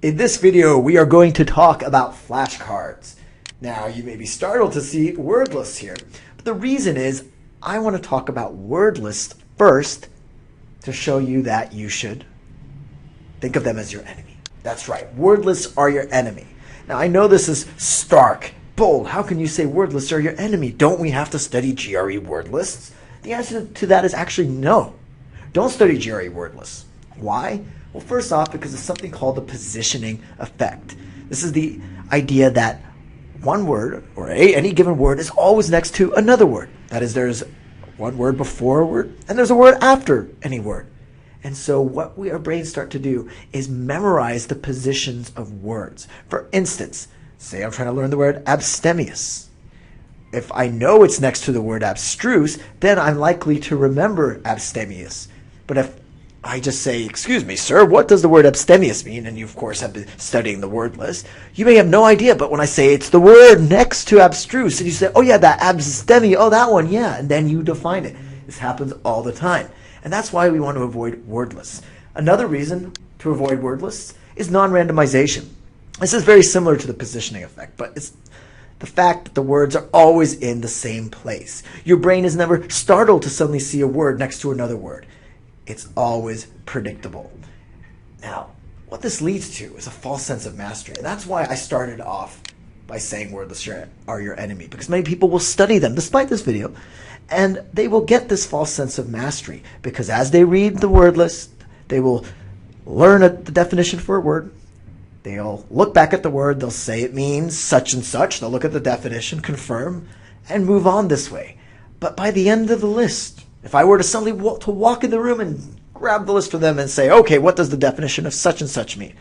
In this video, we are going to talk about flashcards. Now, you may be startled to see word lists here, but the reason is I want to talk about word lists first to show you that you should think of them as your enemy. That's right, word lists are your enemy. Now, I know this is stark, bold. How can you say word lists are your enemy? Don't we have to study GRE word lists? The answer to that is actually no. Don't study GRE word lists. Why? Well, first off, because of something called the positioning effect. This is the idea that one word, or any given word, is always next to another word. That is, there's one word before a word, and there's a word after any word. And so what our brains start to do is memorize the positions of words. For instance, say I'm trying to learn the word abstemious. If I know it's next to the word abstruse, then I'm likely to remember abstemious. But if I just say, excuse me, sir, what does the word abstemious mean? And you, of course, have been studying the word list. You may have no idea, but when I say it's the word next to abstruse, and you say, oh yeah, that abstemious, oh that one, yeah, and then you define it. This happens all the time. And that's why we want to avoid word lists. Another reason to avoid word lists is non-randomization. This is very similar to the positioning effect, but it's the fact that the words are always in the same place. Your brain is never startled to suddenly see a word next to another word. It's always predictable. Now, what this leads to is a false sense of mastery. And that's why I started off by saying word lists are your enemy, because many people will study them despite this video, and they will get this false sense of mastery because as they read the word list, they will learn the definition for a word. They'll look back at the word, they'll say it means such and such, they'll look at the definition, confirm, and move on this way. But by the end of the list, if I were to suddenly walk in the room and grab the list for them and say, okay, what does the definition of such and such mean?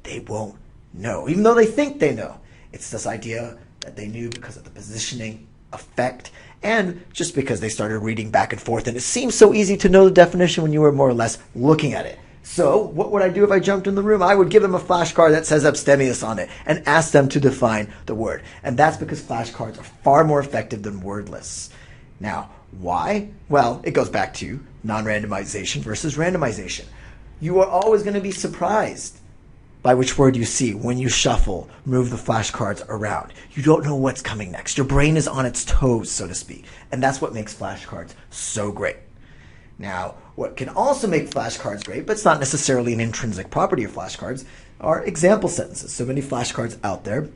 They won't know, even though they think they know. It's this idea that they knew because of the positioning effect and just because they started reading back and forth. And it seems so easy to know the definition when you were more or less looking at it. So what would I do if I jumped in the room? I would give them a flashcard that says abstemious on it and ask them to define the word. And that's because flashcards are far more effective than word lists. Now, why? Well, it goes back to non-randomization versus randomization. You are always going to be surprised by which word you see when you shuffle, move the flashcards around. You don't know what's coming next. Your brain is on its toes, so to speak. And that's what makes flashcards so great. Now, what can also make flashcards great, but it's not necessarily an intrinsic property of flashcards, are example sentences. So many flashcards out there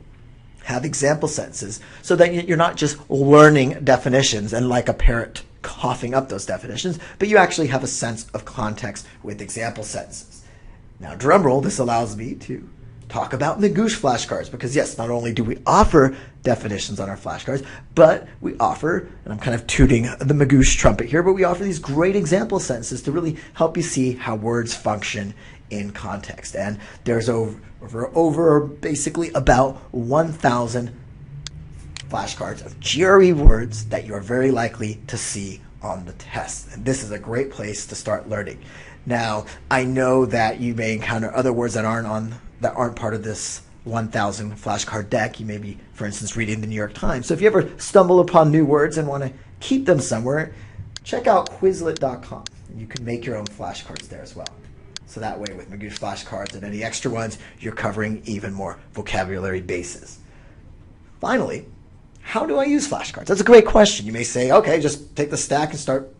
have example sentences so that you're not just learning definitions and like a parrot coughing up those definitions, but you actually have a sense of context with example sentences. Now, drumroll, this allows me to talk about Magoosh flashcards because yes, not only do we offer definitions on our flashcards, but we offer, and I'm kind of tooting the Magoosh trumpet here, but we offer these great example sentences to really help you see how words function in context. And there's over basically about 1,000 flashcards of GRE words that you are very likely to see on the test. And this is a great place to start learning. Now, I know that you may encounter other words that aren't part of this 1,000 flashcard deck. You may be, for instance, reading the New York Times. So if you ever stumble upon new words and want to keep them somewhere, check out Quizlet.com. You can make your own flashcards there as well. So that way, with Magoosh flashcards and any extra ones, you're covering even more vocabulary bases. Finally, how do I use flashcards? That's a great question. You may say, okay, just take the stack and start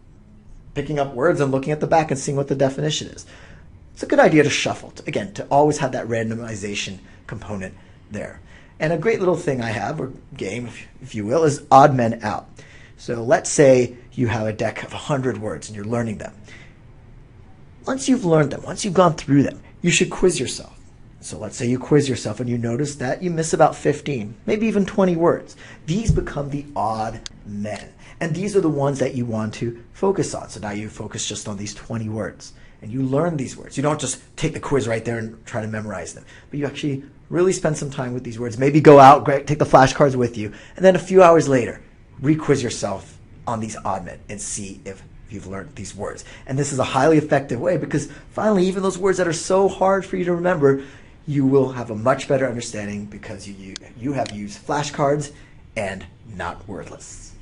picking up words and looking at the back and seeing what the definition is. It's a good idea to shuffle, to always have that randomization component there. And a great little thing I have, or game, if you will, is odd men out. So let's say you have a deck of 100 words and you're learning them. Once you've learned them, once you've gone through them, you should quiz yourself. So let's say you quiz yourself and you notice that you miss about 15, maybe even 20 words. These become the odd men. And these are the ones that you want to focus on. So now you focus just on these 20 words. And you learn these words. You don't just take the quiz right there and try to memorize them. But you actually really spend some time with these words. Maybe go out, take the flashcards with you. And then a few hours later, re-quiz yourself on these odd men and see if you've learned these words. And this is a highly effective way because finally, even those words that are so hard for you to remember, you will have a much better understanding because you have used flashcards and not word lists.